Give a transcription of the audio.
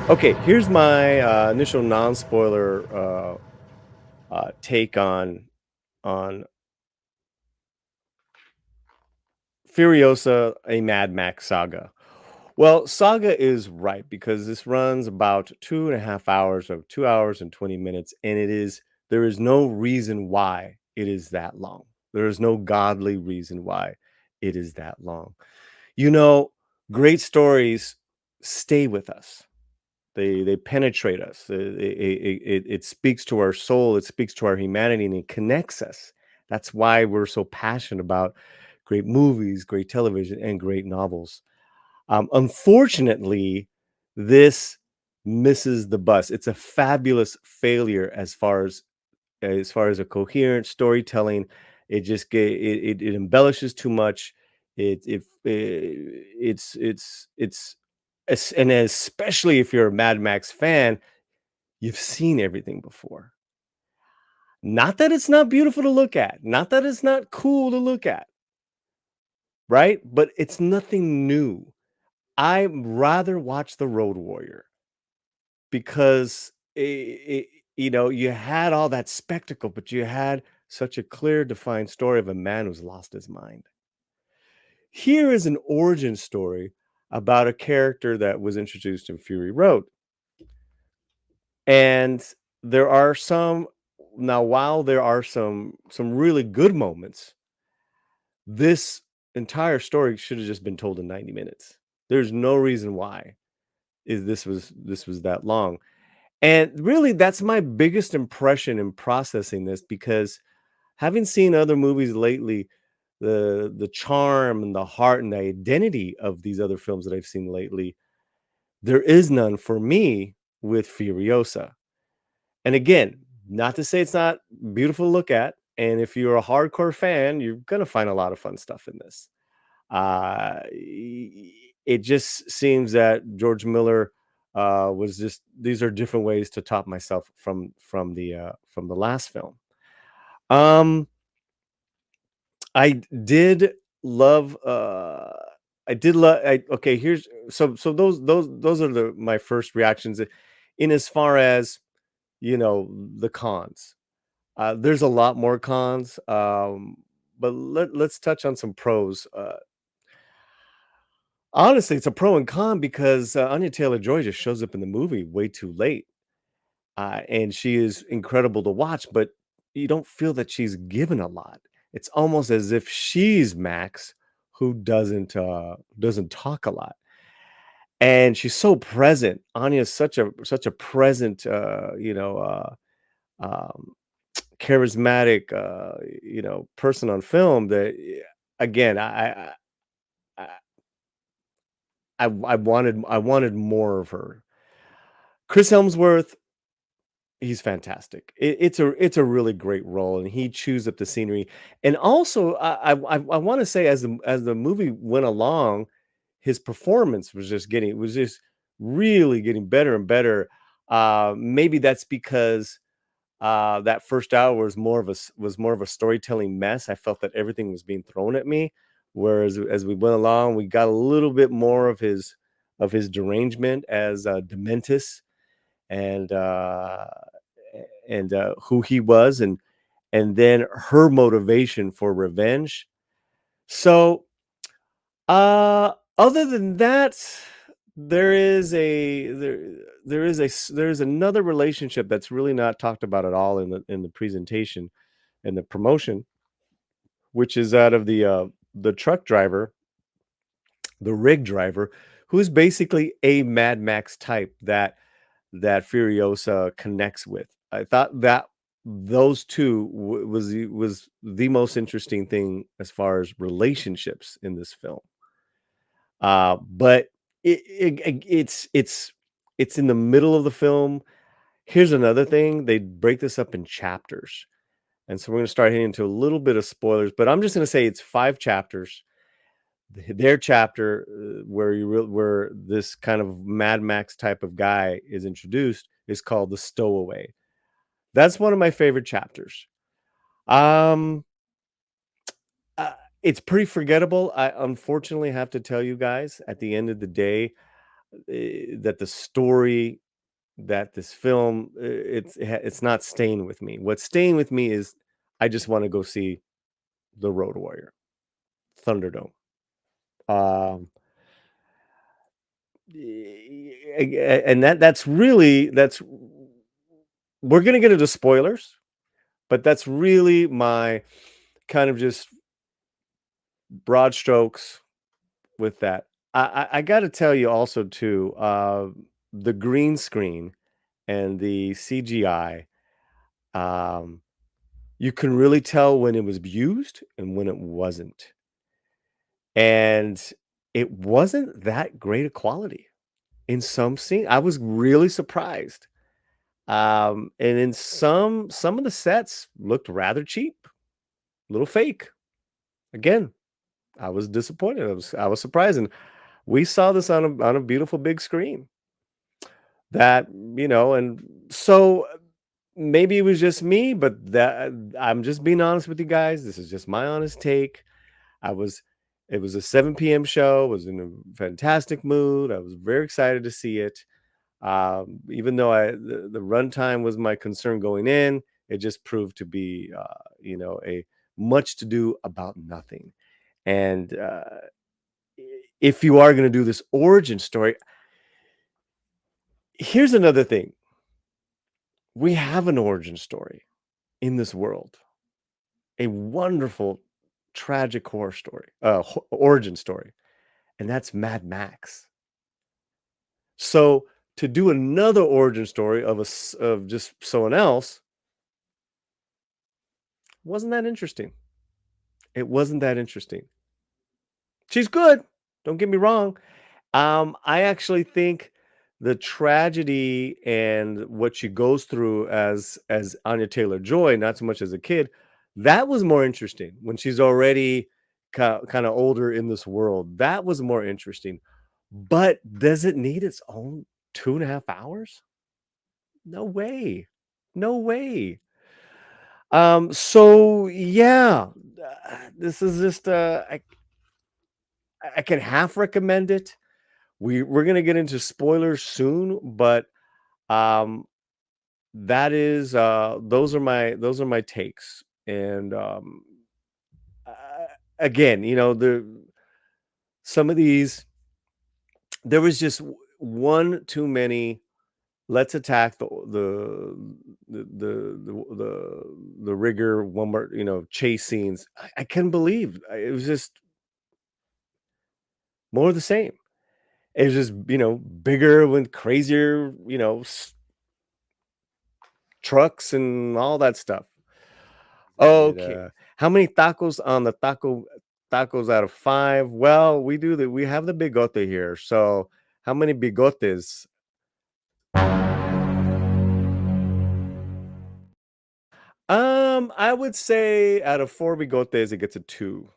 Okay, here's my initial non-spoiler take on Furiosa, a Mad Max saga. Well, saga is right because this runs about 2.5 hours of 2 hours and 20 minutes, and there is no reason why it is that long. There is no godly reason why it is that long. You know, great stories stay with us. They penetrate us. It speaks to our soul. It speaks to our humanity, and it connects us. That's why we're so passionate about great movies, great television, and great novels. Unfortunately, this misses the bus. It's a fabulous failure as far as a coherent storytelling. It embellishes too much. And especially if you're a Mad Max fan, you've seen everything before. Not that it's not beautiful to look at, not that it's not cool to look at, right? But it's nothing new. I'd rather watch The Road Warrior because you had all that spectacle, but you had such a clear, defined story of a man who's lost his mind. Here is an origin story about a character that was introduced in Fury Road. And there are some now while there are some really good moments, this entire story should have just been told in 90 minutes. There's no reason why this was that long. And really that's my biggest impression in processing this because having seen other movies lately, the charm and the heart and the identity of these other films that I've seen lately, there is none for me with Furiosa. And again, not to say it's not beautiful to look at, and if you're a hardcore fan, you're gonna find a lot of fun stuff in this. It just seems that George Miller was just these are different ways to top myself from the last film. Um, I did love I did love okay, here's so those are my first reactions in as far as the cons. There's a lot more cons, but let's touch on some pros. Honestly, it's a pro and con because Anya Taylor-Joy just shows up in the movie way too late, and she is incredible to watch, but you don't feel that she's given a lot. It's almost as if she's Max, who doesn't talk a lot, and she's so present. Anya is such a present, um, charismatic, person on film that again, I wanted more of her. Chris Helmsworth, he's fantastic. It's a really great role, and he chews up the scenery. And also, I want to say as the movie went along, his performance was just really getting better and better. Maybe that's because that first hour was more of a storytelling mess. I felt that everything was being thrown at me, whereas as we went along, we got a little bit more of his derangement as Dementis and who he was, and then her motivation for revenge. So, other than that, there's another relationship that's really not talked about at all in the presentation and the promotion, which is out of the truck driver, the rig driver, who's basically a Mad Max type that Furiosa connects with. I thought that those two was the most interesting thing as far as relationships in this film. But it's in the middle of the film. Here's another thing: they break this up in chapters, and so we're gonna start hitting into a little bit of spoilers. But I'm just gonna say it's 5 chapters. Their chapter where this kind of Mad Max type of guy is introduced is called the Stowaway. That's one of my favorite chapters. Um, it's pretty forgettable. I unfortunately have to tell you guys at the end of the day, that the story, that this film, it's not staying with me. What's staying with me is I just want to go see the Road Warrior, Thunderdome. Um, and that's really that's we're gonna get into spoilers, but that's really my kind of just broad strokes with that. I got to tell you also too, the green screen and the CGI. Um, you can really tell when it was used and when it wasn't, and it wasn't that great a quality in some scene. I was really surprised. And in some of the sets looked rather cheap, a little fake. Again, I was disappointed. I was surprised, and we saw this on a beautiful big screen. That and so maybe it was just me, but that I'm just being honest with you guys. This is just my honest take. I was It was a 7 p.m. show. I was in a fantastic mood. I was very excited to see it. Even though the runtime was my concern going in, it just proved to be a much to do about nothing. And if you are going to do this origin story, here's another thing: we have an origin story in this world, a wonderful, tragic horror story, origin story, and that's Mad Max. So to do another origin story of just someone else wasn't that interesting. It wasn't that interesting. She's good. Don't get me wrong. I actually think the tragedy and what she goes through as Anya Taylor-Joy, not so much as a kid, that was more interesting when she's already kind of older in this world. That was more interesting. But does it need its own 2.5 hours? No way. No way. So yeah, this is just I can half recommend it. We're gonna get into spoilers soon, but um that is those are my takes. And uh, again, the some of these, there was just one too many. Let's attack the rigger one more, chase scenes. I couldn't believe it was just more of the same. It was just, bigger with crazier, trucks and all that stuff. Exactly. Okay. How many tacos on the tacos out of 5? Well, we have the bigote here. So how many bigotes? I would say out of 4 bigotes, it gets a 2.